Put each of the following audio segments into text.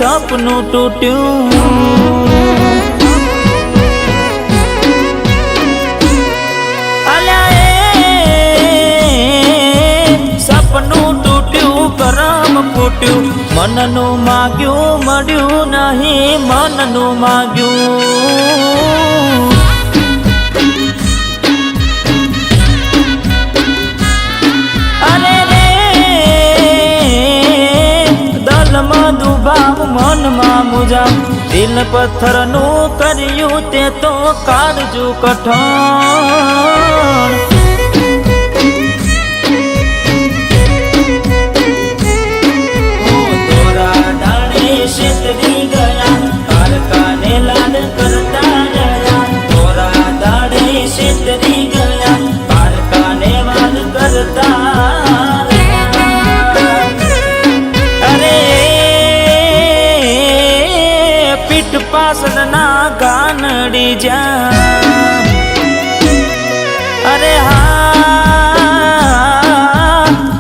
સપનું તૂટ્યું સપનું તૂટ્યું કરમ ફૂટ્યું મનનું માગ્યું મળ્યું નહીં મનનું માગ્યું અરે રે દલમાં દુભાવ મનમાં મુજાવ દિલ પથ્થરનું કર્યું તે તો કાળજુ કઠણ પાસળના ગાનડી જા અરે હા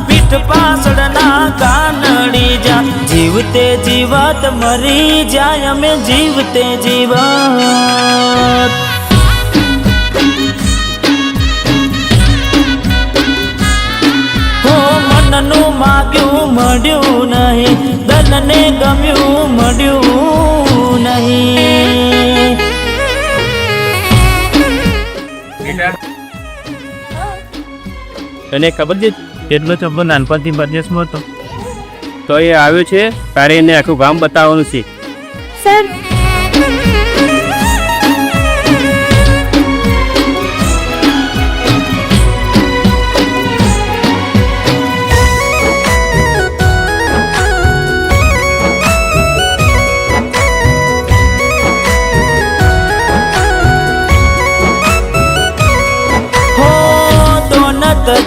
પીઠ પાસળના ગાનડી જા જીવતે જીવત મરી જાય અમે જીવતે જીવત હો મનનું માગ્યું મળ્યું નહીં દલને ગમ્યું મળ્યું નહીં તને ખબર છે કેટલો છોકરો નાનપણથી પરદેશમાં હતો તો એ આવ્યો છે તારે એને આખું ગામ બતાવવાનું છે સર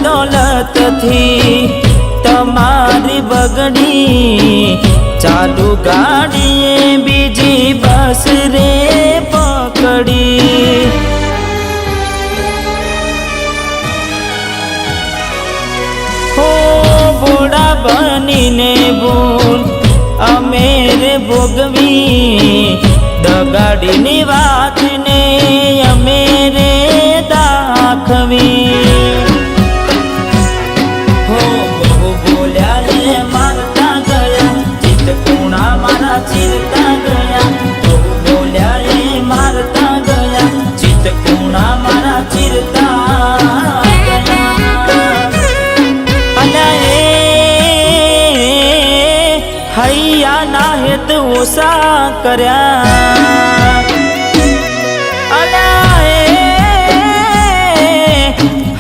દોલત થી તમારી બગડી ચાલુ ગાડીએ બીજી બસ રે પકડી હો બોડા બનીને ભૂલ અમે રે ભોગવી દગાડીની વાતને અમે રે દાખવી હૈયા ના હેત ઓછા કર્યા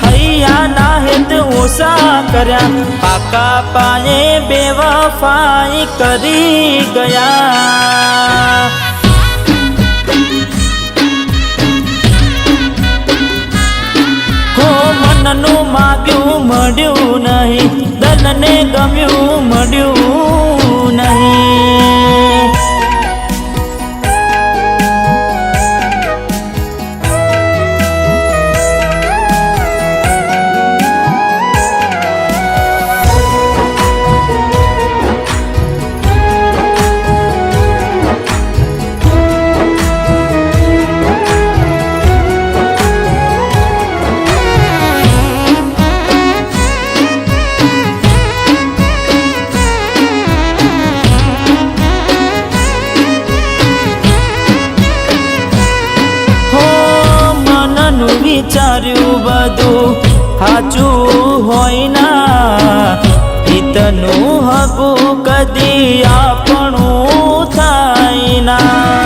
હૈયા ના હેત ઓછા કર્યા પાકા પાયે બેવફાઈ કરી ગયા હો મનનું માગ્યું મળ્યું નહીં દલને ગમ્યું મળ્યું નહીં વિચાર્યું બધું સાચું હોય ના હિતનું હકું કદી આપણું થાય ના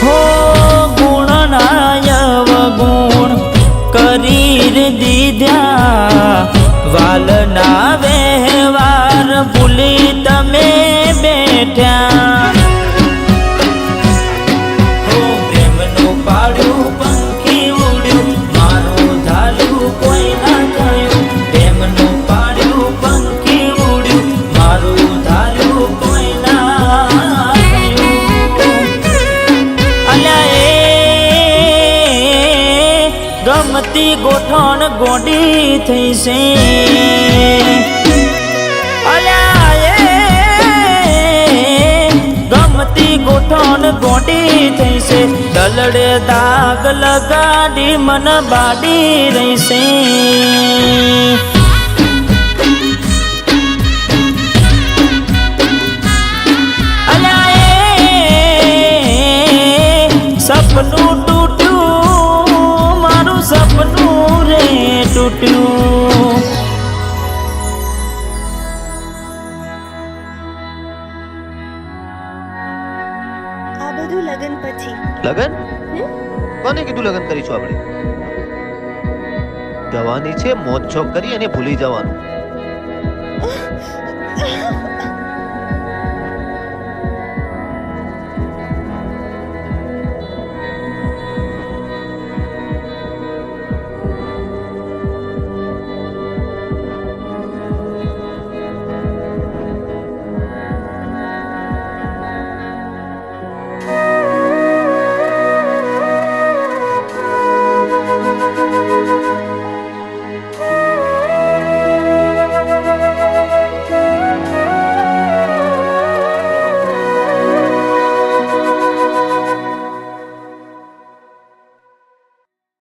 હો ગુણનાય અવગુણ કરી દીધા વાલના વ્યવહાર ભૂલી તમે બેઠ્યા ગમતી ગોઠણ ગોડી થઈ છે મન ગોડી થઈ છે દલડે દાગ લગાડી મન બાડી રહી છે સપનું તૂટ્યું મારું સપનું રે તૂટ્યું આ બધું લગન પછી લગન કોને કીધું લગન કરીશું આપણે જવાની છે મોજ શોખ કરી અને ભૂલી જવાનું